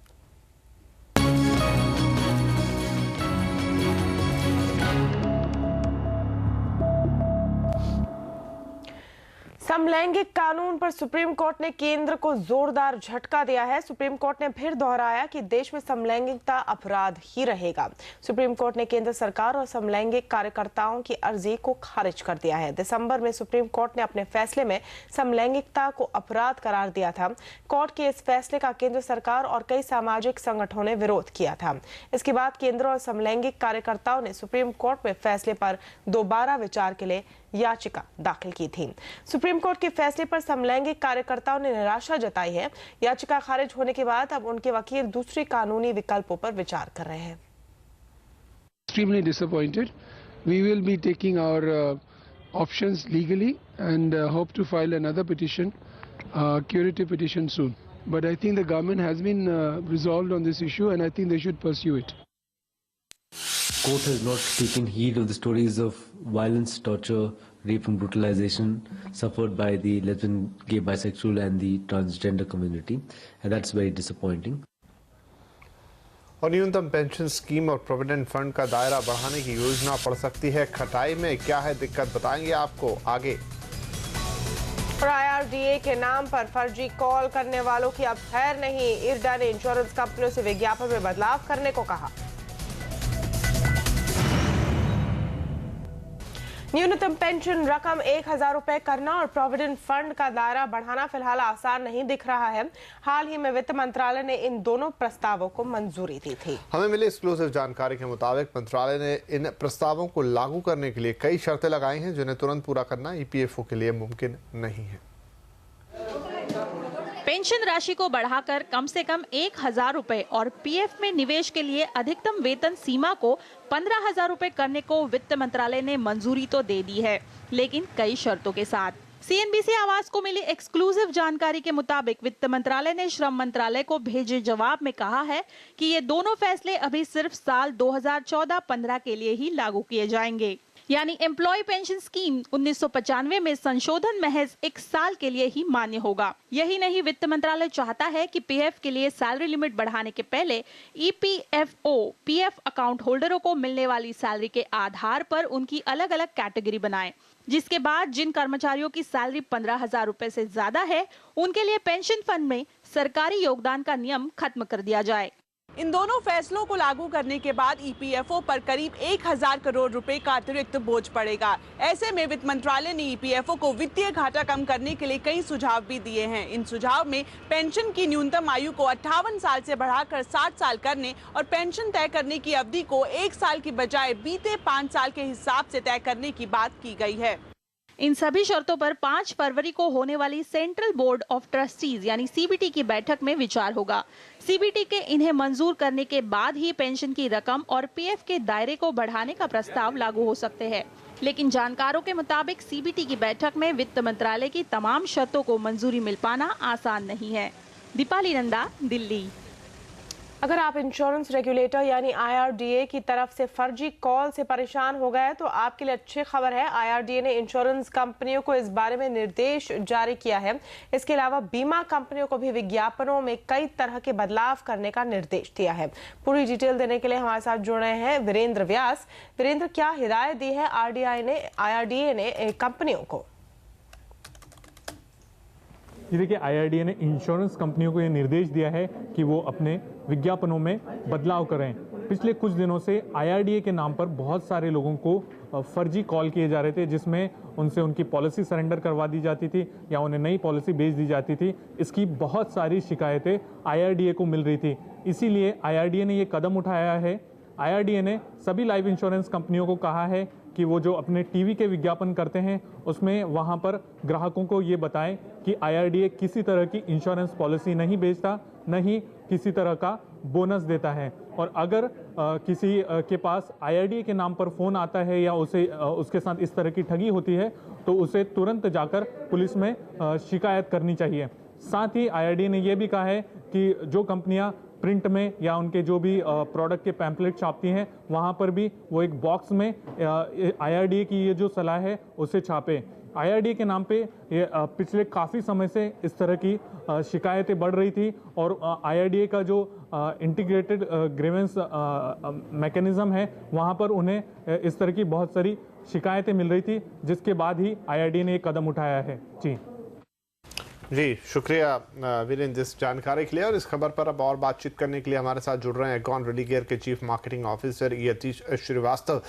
समलैंगिक कानून पर सुप्रीम कोर्ट ने केंद्र को जोरदार झटका दिया है। सुप्रीम कोर्ट ने फिर दोहराया कि देश में समलैंगिकता अपराध ही रहेगा। सुप्रीम कोर्ट ने केंद्र सरकार और समलैंगिक कार्यकर्ताओं की अर्जी को खारिज कर दिया है। दिसंबर में सुप्रीम कोर्ट ने अपने फैसले में समलैंगिकता को अपराध करार दिया था। कोर्ट के इस फैसले का केंद्र सरकार और कई सामाजिक संगठनों ने विरोध किया था। इसके बाद केंद्र और समलैंगिक कार्यकर्ताओं ने सुप्रीम कोर्ट में फैसले पर दोबारा विचार के लिए याचिका दाखिल की थी। सुप्रीम कोर्ट के फैसले पर समलैंगिक कार्यकर्ताओं ने निराशा जताई है। याचिका खारिज होने के बाद अब उनके वकील दूसरे कानूनी विकल्पों पर विचार कर रहे हैं। Extremely disappointed. We will be taking our options legally and hope to file another petition, curative petition soon. But I think the government has been resolved on this issue and I think they should pursue it. Court has not taken heed of the stories of violence, torture, rape and brutalization suffered by the lesbian, gay, bisexual and the transgender community, and that's very disappointing. और न्यूनतम पेंशन स्कीम और प्रोविडेंट फंड का दायरा बढ़ाने की योजना पड़ सकती है खटाई में। क्या है दिक्कत, बताएंगे आपको आगे। और IRDA के नाम पर फर्जी कॉल करने वालों की अब खैर नहीं। IRDA ने इंश्योरेंस कंपनियों से विज्ञापन में बदलाव करने को कहा। न्यूनतम पेंशन रकम 1000 रुपए करना और प्रोविडेंट फंड का दायरा बढ़ाना फिलहाल आसान नहीं दिख रहा है। हाल ही में वित्त मंत्रालय ने इन दोनों प्रस्तावों को मंजूरी दी थी। हमें मिली एक्सक्लूसिव जानकारी के मुताबिक मंत्रालय ने इन प्रस्तावों को लागू करने के लिए कई शर्तें लगाई हैं जिन्हें तुरंत पूरा करना EPFO के लिए मुमकिन नहीं है। पेंशन राशि को बढ़ाकर कम से कम 1000 रुपए और PF में निवेश के लिए अधिकतम वेतन सीमा को 15,000 रुपए करने को वित्त मंत्रालय ने मंजूरी तो दे दी है, लेकिन कई शर्तों के साथ। CNBC आवाज को मिली एक्सक्लूसिव जानकारी के मुताबिक वित्त मंत्रालय ने श्रम मंत्रालय को भेजे जवाब में कहा है कि ये दोनों फैसले अभी सिर्फ साल 2014-15 के लिए ही लागू किए जाएंगे। यानी एम्प्लॉय पेंशन स्कीम 1995 में संशोधन महज 1 साल के लिए ही मान्य होगा। यही नहीं, वित्त मंत्रालय चाहता है कि PF के लिए सैलरी लिमिट बढ़ाने के पहले EPFO PF अकाउंट होल्डरों को मिलने वाली सैलरी के आधार पर उनकी अलग अलग कैटेगरी बनाए, जिसके बाद जिन कर्मचारियों की सैलरी 15,000 रुपए से ज्यादा है उनके लिए पेंशन फंड में सरकारी योगदान का नियम खत्म कर दिया जाए। इन दोनों फैसलों को लागू करने के बाद EPFO पर करीब 1000 करोड़ रुपए का अतिरिक्त बोझ पड़ेगा। ऐसे में वित्त मंत्रालय ने EPFO को वित्तीय घाटा कम करने के लिए कई सुझाव भी दिए हैं। इन सुझाव में पेंशन की न्यूनतम आयु को 58 साल से बढ़ाकर 60 साल करने और पेंशन तय करने की अवधि को 1 साल की बजाय बीते 5 साल के हिसाब से तय करने की बात की गई है। इन सभी शर्तों पर 5 फरवरी को होने वाली सेंट्रल बोर्ड ऑफ ट्रस्टीज यानी CBT की बैठक में विचार होगा। CBT के इन्हें मंजूर करने के बाद ही पेंशन की रकम और PF के दायरे को बढ़ाने का प्रस्ताव लागू हो सकते हैं। लेकिन जानकारों के मुताबिक CBT की बैठक में वित्त मंत्रालय की तमाम शर्तों को मंजूरी मिल पाना आसान नहीं है। दीपाली नंदा, दिल्ली। अगर आप इंश्योरेंस रेगुलेटर यानी IRDA की तरफ से फर्जी कॉल से परेशान हो गए तो आपके लिए अच्छी खबर है। IRDA ने इंश्योरेंस कंपनियों को इस बारे में निर्देश जारी किया है। इसके अलावा बीमा कंपनियों को भी विज्ञापनों में कई तरह के बदलाव करने का निर्देश दिया है। पूरी डिटेल देने के लिए हमारे साथ जुड़ रहे हैं वीरेंद्र व्यास। वीरेंद्र, क्या हिदायत दी है IRDA ने कंपनियों को? जी देखिए, IRDA ने इंश्योरेंस कंपनियों को ये निर्देश दिया है कि वो अपने विज्ञापनों में बदलाव करें। पिछले कुछ दिनों से IRDA के नाम पर बहुत सारे लोगों को फर्जी कॉल किए जा रहे थे, जिसमें उनसे उनकी पॉलिसी सरेंडर करवा दी जाती थी या उन्हें नई पॉलिसी भेज दी जाती थी। इसकी बहुत सारी शिकायतें IRDA को मिल रही थी। इसीलिए IRDA ने ये कदम उठाया है। IRDA ने सभी लाइफ इंश्योरेंस कंपनियों को कहा है कि वो जो अपने टीवी के विज्ञापन करते हैं उसमें वहाँ पर ग्राहकों को ये बताएं कि IRDA किसी तरह की इंश्योरेंस पॉलिसी नहीं बेचता, न ही किसी तरह का बोनस देता है। और अगर किसी के पास IRDA के नाम पर फ़ोन आता है या उसके साथ इस तरह की ठगी होती है तो उसे तुरंत जाकर पुलिस में शिकायत करनी चाहिए। साथ ही IRDA ने यह भी कहा है कि जो कंपनियां प्रिंट में या उनके जो भी प्रोडक्ट के पैम्पलेट छापती हैं वहाँ पर भी वो एक बॉक्स में IRDA की ये जो सलाह है उसे छापे। IRDA के नाम पे ये पिछले काफ़ी समय से इस तरह की शिकायतें बढ़ रही थी और IRDA का जो इंटीग्रेटेड ग्रीवेंस मैकेनिज्म है वहाँ पर उन्हें इस तरह की बहुत सारी शिकायतें मिल रही थी, जिसके बाद ही IRDA ने ये कदम उठाया है। जी शुक्रिया वीरेंद्र इस जानकारी के लिए। और इस खबर पर अब और बातचीत करने के लिए हमारे साथ जुड़ रहे हैं एग्गॉन रेडीकेयर के chief marketing officer Yatish Srivastava.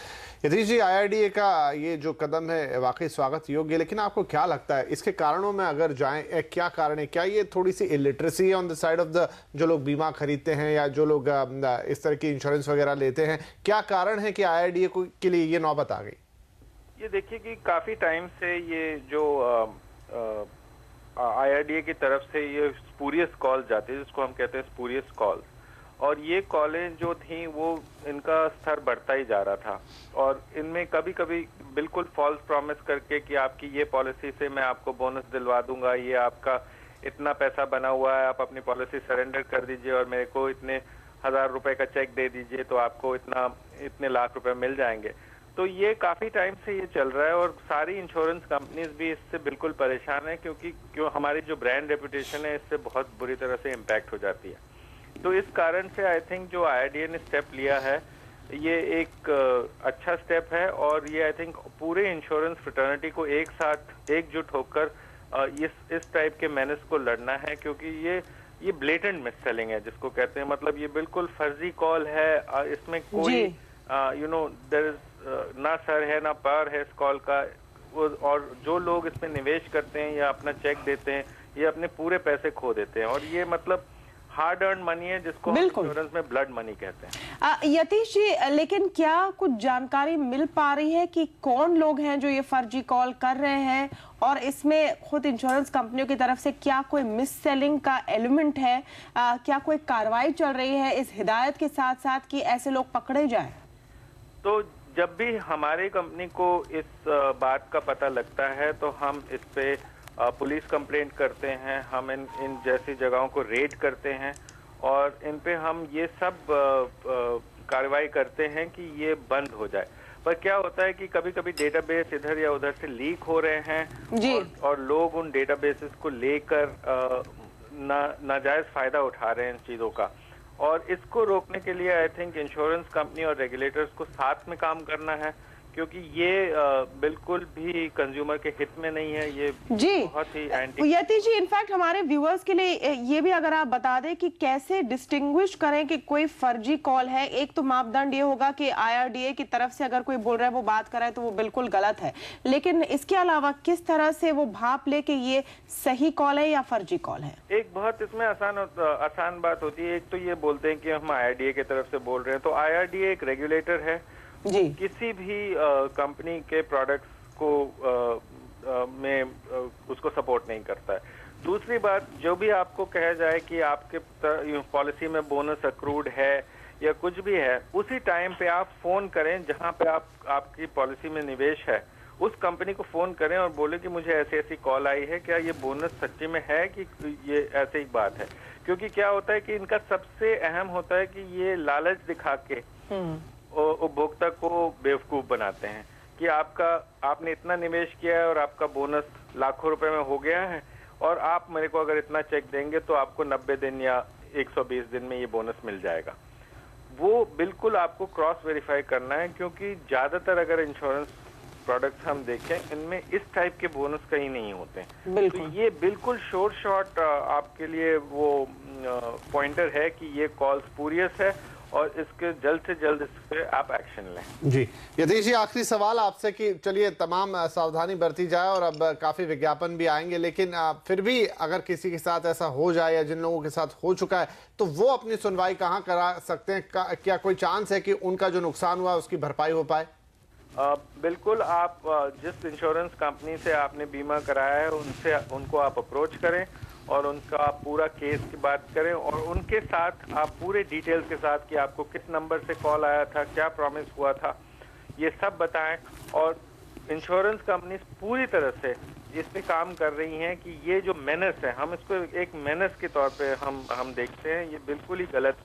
Yatish ji, IRDA का ये जो कदम है वाकई स्वागत योग्य, लेकिन आपको क्या लगता है इसके कारणों में अगर जाएं, क्या कारण है? क्या ये थोड़ी सी इलिटरेसी है on the side of the जो लोग बीमा खरीदते हैं या जो लोग इस तरह की इंश्योरेंस वगैरह लेते हैं? क्या कारण है कि IRDA के लिए ये नौबत आ गई? ये देखिए कि काफी टाइम से ये जो IRDA की तरफ से ये स्पूरियस कॉल जाते हैं, जिसको हम कहते हैं स्पूरियस कॉल, और ये कॉलें जो थी वो इनका स्तर बढ़ता ही जा रहा था और इनमें कभी कभी बिल्कुल फॉल्स प्रॉमिस करके कि आपकी ये पॉलिसी से मैं आपको बोनस दिलवा दूंगा, ये आपका इतना पैसा बना हुआ है, आप अपनी पॉलिसी सरेंडर कर दीजिए और मेरे को इतने 1000 रुपए का चेक दे दीजिए तो आपको इतने लाख रुपए मिल जाएंगे। तो ये काफी टाइम से ये चल रहा है और सारी इंश्योरेंस कंपनीज भी इससे बिल्कुल परेशान है, क्योंकि हमारी जो ब्रांड रेपुटेशन है इससे बहुत बुरी तरह से इम्पैक्ट हो जाती है। तो इस कारण से आई थिंक जो IRDA ने स्टेप लिया है ये एक अच्छा स्टेप है, और ये आई थिंक पूरे इंश्योरेंस फ्रेटर्निटी को एक साथ एकजुट होकर इस टाइप के मेनेस को लड़ना है, क्योंकि ये ब्लेटेंट मिस सेलिंग है जिसको कहते हैं। मतलब ये बिल्कुल फर्जी कॉल है, इसमें कोई देयर इज ना सर है ना पार है इस कॉल का, और जो लोग इसमें निवेश करते हैं या अपना चेक देते हैं ये अपने पूरे पैसे खो देते हैं, और ये मतलब हार्ड अर्न मनी है जिसको हम इंश्योरेंस में ब्लड मनी कहते हैं। यतीश जी, लेकिन क्या कुछ जानकारी मिल पा रही है कि कौन लोग हैं जो ये फर्जी कॉल कर रहे हैं, और इसमें खुद इंश्योरेंस कंपनियों की तरफ से क्या कोई मिस सेलिंग का एलिमेंट है? क्या कोई कार्रवाई चल रही है इस हिदायत के साथ साथ कि ऐसे लोग पकड़े जाए? तो जब भी हमारी कंपनी को इस बात का पता लगता है तो हम इस पे पुलिस कंप्लेंट करते हैं, हम इन जैसी जगहों को रेड करते हैं, और इन पे हम ये सब कार्रवाई करते हैं कि ये बंद हो जाए। पर क्या होता है कि कभी कभी डेटाबेस इधर या उधर से लीक हो रहे हैं और लोग उन डेटाबेसेस को लेकर नाजायज फायदा उठा रहे हैं इन चीजों का, और इसको रोकने के लिए आई थिंक इंश्योरेंस कंपनी और रेगुलेटर्स को साथ में काम करना है, क्योंकि ये बिल्कुल भी कंज्यूमर के हित में नहीं है। ये बहुत ही एंटी। यतीश जी, इनफैक्ट हमारे व्यूअर्स के लिए ये भी अगर आप बता दें कि कैसे डिस्टिंग्विश करें कि कोई फर्जी कॉल है। एक तो मापदंड ये होगा कि IRDA की तरफ से अगर कोई बोल रहा है वो बात कर रहा है तो वो बिल्कुल गलत है, लेकिन इसके अलावा किस तरह से वो भाप ले कि ये सही कॉल है या फर्जी कॉल है? एक बहुत इसमें आसान बात होती है। एक तो ये बोलते हैं कि हम IRDA की तरफ से बोल रहे हैं, तो IRDA एक रेगुलेटर है जी, किसी भी कंपनी के प्रोडक्ट्स को में उसको सपोर्ट नहीं करता है। दूसरी बात, जो भी आपको कहा जाए कि आपके पॉलिसी में बोनस अक्रूड है या कुछ भी है, उसी टाइम पे आप फोन करें जहां पे आपकी पॉलिसी में निवेश है, उस कंपनी को फोन करें और बोले कि मुझे ऐसी ऐसी कॉल आई है, क्या ये बोनस सच्ची में है कि ये ऐसे ही बात है। क्योंकि क्या होता है कि इनका सबसे अहम होता है कि ये लालच दिखा के उपभोक्ता को बेवकूफ बनाते हैं कि आपने इतना निवेश किया है और आपका बोनस लाखों रुपए में हो गया है, और आप मेरे को अगर इतना चेक देंगे तो आपको 90 दिन या 120 दिन में ये बोनस मिल जाएगा। वो बिल्कुल आपको क्रॉस वेरीफाई करना है, क्योंकि ज्यादातर अगर इंश्योरेंस प्रोडक्ट्स हम देखें इनमें इस टाइप के बोनस कहीं नहीं होते हैं। तो ये बिल्कुल शोर शॉर्ट आपके लिए वो पॉइंटर है कि ये कॉल स्पूरियस है, और इसके जल्द से जल्द इस पे आप एक्शन लें। जी यतीश जी, आखिरी सवाल आपसे कि चलिए तमाम सावधानी बरती जाए और अब काफी विज्ञापन भी आएंगे, लेकिन फिर भी अगर किसी के साथ ऐसा हो जाए या जिन लोगों के साथ हो चुका है तो वो अपनी सुनवाई कहाँ करा सकते हैं? क्या कोई चांस है कि उनका जो नुकसान हुआ उसकी भरपाई हो पाए? बिल्कुल, आप जिस इंश्योरेंस कंपनी से आपने बीमा कराया है उनको आप अप्रोच करें और उनका पूरा केस की बात करें, और उनके साथ आप पूरे डिटेल्स के साथ कि आपको किस नंबर से कॉल आया था, क्या प्रॉमिस हुआ था, ये सब बताएं। और इंश्योरेंस कंपनी पूरी तरह से इस पे काम कर रही हैं कि ये जो मेनस है, हम इसको एक मेनस के तौर पे हम देखते हैं, ये बिल्कुल ही गलत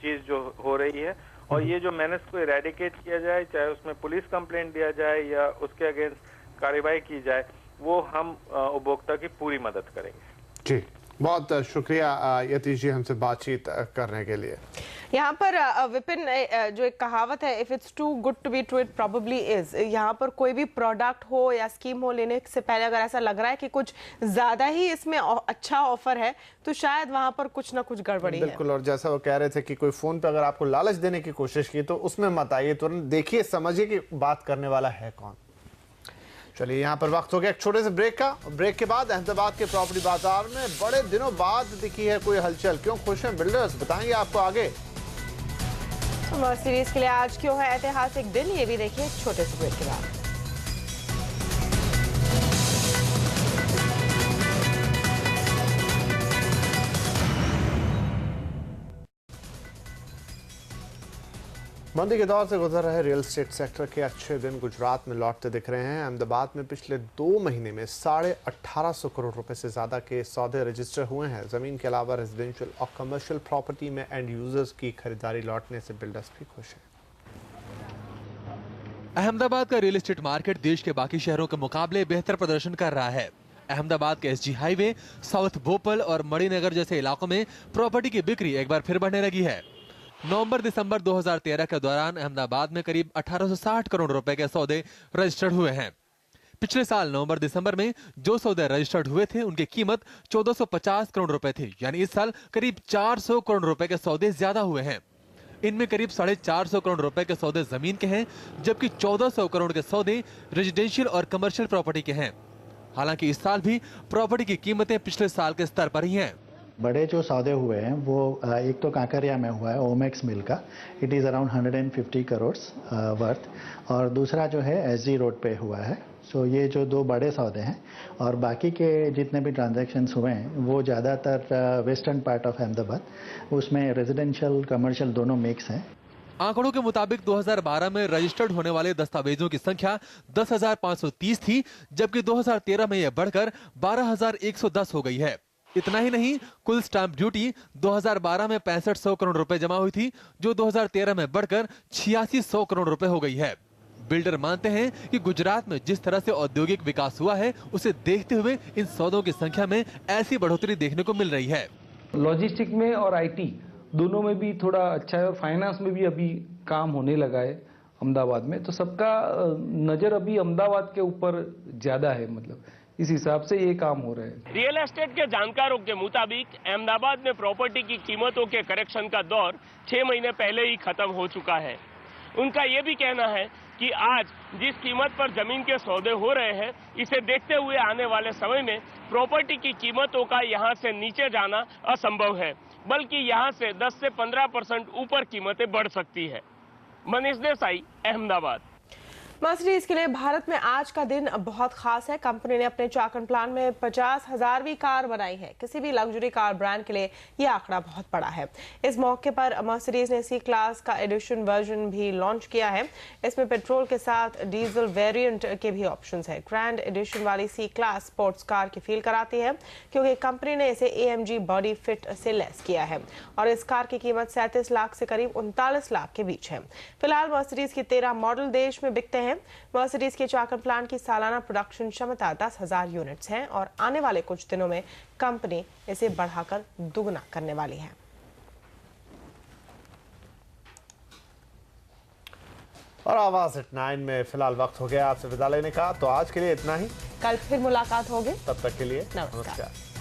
चीज जो हो रही है, और ये जो मेनस को इरेडिकेट किया जाए, चाहे उसमें पुलिस कंप्लेंट दिया जाए या उसके अगेंस्ट कार्रवाई की जाए, वो हम उपभोक्ता की पूरी मदद करेंगे। जी बहुत शुक्रिया यतीश जी हमसे बातचीत करने के लिए। यहाँ पर विपिन, जो एक कहावत है, if it's too good to be true it probably is. यहाँ पर कोई भी प्रोडक्ट हो या स्कीम हो, लेने से पहले अगर ऐसा लग रहा है कि कुछ ज्यादा ही इसमें अच्छा ऑफर है तो शायद वहाँ पर कुछ ना कुछ गड़बड़ी है। बिल्कुल, और जैसा वो कह रहे थे कि कोई फोन पे अगर आपको लालच देने की कोशिश की तो उसमें मत आइए, तुरंत देखिए समझिए कि बात करने वाला है कौन। चलिए यहाँ पर वक्त हो गया एक छोटे से ब्रेक का। ब्रेक के बाद अहमदाबाद के प्रॉपर्टी बाजार में बड़े दिनों बाद दिखी है कोई हलचल। क्यों खुश हैं बिल्डर्स, बताएंगे आपको आगे। समर सीरीज के लिए आज क्यों है ऐतिहासिक दिन, ये भी देखिए एक छोटे से ब्रेक के बाद। मंदी के दौर से गुजर रहे रियल एस्टेट सेक्टर के अच्छे दिन गुजरात में लौटते दिख रहे हैं। अहमदाबाद में पिछले 2 महीने में 1850 करोड़ रुपए से ज्यादा के सौदे रजिस्टर हुए हैं। जमीन के अलावा रेजिडेंशियल और कमर्शियल प्रॉपर्टी में एंड यूजर्स की खरीदारी लौटने से बिल्डर्स भी खुश हैं। अहमदाबाद का रियल एस्टेट मार्केट देश के बाकी शहरों के मुकाबले बेहतर प्रदर्शन कर रहा है। अहमदाबाद के एसजी हाईवे, साउथ भोपाल और मणिनगर जैसे इलाकों में प्रॉपर्टी की बिक्री एक बार फिर बढ़ने लगी है। नवंबर-दिसंबर 2013 के दौरान अहमदाबाद में करीब 1860 करोड़ रुपए के सौदे रजिस्टर्ड हुए हैं। पिछले साल नवंबर-दिसंबर में जो सौदे रजिस्टर्ड हुए थे उनकी कीमत 1450 करोड़ रुपए थी, यानी इस साल करीब 400 करोड़ रुपए के सौदे ज्यादा हुए हैं। इनमें करीब 450 करोड़ रुपए के सौदे जमीन के हैं, जबकि 1400 करोड़ के सौदे रेजिडेंशियल और कमर्शियल प्रॉपर्टी के हैं। हालांकि इस साल भी प्रॉपर्टी की कीमतें पिछले साल के स्तर पर ही हैं। बड़े जो सौदे हुए हैं वो एक तो कांकरिया में हुआ है ओमेक्स मिल का, it is around 150 crore worth, और दूसरा जो है एसजी रोड पे हुआ है। सो ये जो दो बड़े सौदे हैं, और बाकी के जितने भी ट्रांजैक्शंस हुए हैं वो ज़्यादातर वेस्टर्न पार्ट ऑफ अहमदाबाद, उसमें रेजिडेंशियल कमर्शियल दोनों मिक्स हैं। आंकड़ों के मुताबिक 2012 में रजिस्टर्ड होने वाले दस्तावेजों की संख्या 10,530 थी, जबकि 2013 में यह बढ़कर 12,110 हो गई है। इतना ही नहीं, कुल स्टाम्प ड्यूटी 2012 में 6500 करोड़ रुपए जमा हुई थी, जो 2013 में बढ़कर 8600 करोड़ रुपए हो गई है। बिल्डर मानते हैं कि गुजरात में जिस तरह से औद्योगिक विकास हुआ है, उसे देखते हुए इन सौदों की संख्या में ऐसी बढ़ोतरी देखने को मिल रही है। लॉजिस्टिक में और आईटी दोनों में भी थोड़ा अच्छा है, और फाइनेंस में भी अभी काम होने लगा है अहमदाबाद में, तो सबका नजर अभी अहमदाबाद के ऊपर ज्यादा है, मतलब इस हिसाब से ये काम हो रहा है। रियल एस्टेट के जानकारों के मुताबिक अहमदाबाद में प्रॉपर्टी की कीमतों के करेक्शन का दौर 6 महीने पहले ही खत्म हो चुका है। उनका ये भी कहना है कि आज जिस कीमत पर जमीन के सौदे हो रहे हैं, इसे देखते हुए आने वाले समय में प्रॉपर्टी की कीमतों का यहां से नीचे जाना असंभव है, बल्कि यहां से 10 से 15% ऊपर कीमतें बढ़ सकती है। मनीष देसाई, अहमदाबाद। मर्सिडीज के लिए भारत में आज का दिन बहुत खास है। कंपनी ने अपने चाकन प्लांट में 50,000वीं कार बनाई है। किसी भी लग्जरी कार ब्रांड के लिए यह आंकड़ा बहुत बड़ा है। इस मौके पर मर्सिडीज ने सी क्लास का एडिशन वर्जन भी लॉन्च किया है। इसमें पेट्रोल के साथ डीजल वेरिएंट के भी ऑप्शंस है। ग्रैंड एडिशन वाली सी क्लास स्पोर्ट्स कार की फील कराती है, क्योंकि कंपनी ने इसे AMG बॉडी फिट से लेस किया है, और इस कार की कीमत 37 लाख से करीब 39 लाख के बीच है। फिलहाल मर्सिडीज के 13 मॉडल देश में बिकते हैं। मर्सिडीज के चाकन प्लांट की सालाना प्रोडक्शन क्षमता 10,000 यूनिट्स है, और आने वाले कुछ दिनों में कंपनी इसे बढ़ाकर दुगना करने वाली है। और आवाज एट 9 में फिलहाल वक्त हो गया आपसे विदा लेने का, तो आज के लिए इतना ही। कल फिर मुलाकात होगी, तब तक के लिए नमस्कार।